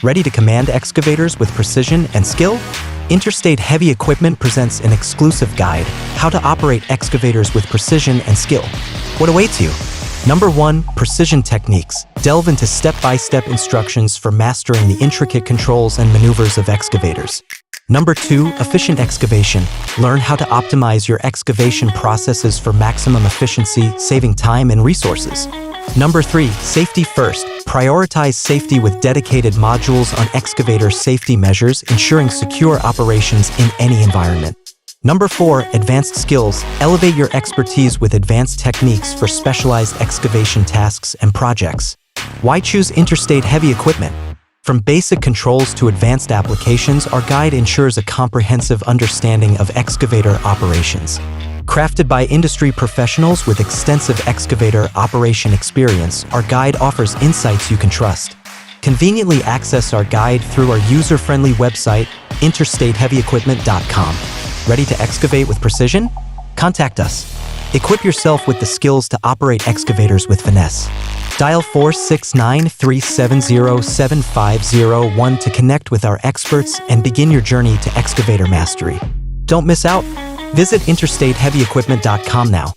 Ready to command excavators with precision and skill? Interstate Heavy Equipment presents an exclusive guide, How to Operate Excavators with Precision and Skill. What awaits you? Number 1. Precision Techniques. Delve into step-by-step instructions for mastering the intricate controls and maneuvers of excavators. Number 2. Efficient Excavation. Learn how to optimize your excavation processes for maximum efficiency, saving time and resources. Number 3. Safety First. Prioritize safety with dedicated modules on excavator safety measures, ensuring secure operations in any environment. Number 4. Advanced Skills. Elevate your expertise with advanced techniques for specialized excavation tasks and projects. Why choose Interstate Heavy Equipment? From basic controls to advanced applications, our guide ensures a comprehensive understanding of excavator operations. Crafted by industry professionals with extensive excavator operation experience, our guide offers insights you can trust. Conveniently access our guide through our user-friendly website, interstateheavyequipment.com. Ready to excavate with precision? Contact us. Equip yourself with the skills to operate excavators with finesse. Dial 469-370-7501 to connect with our experts and begin your journey to excavator mastery. Don't miss out. Visit interstateheavyequipment.com now.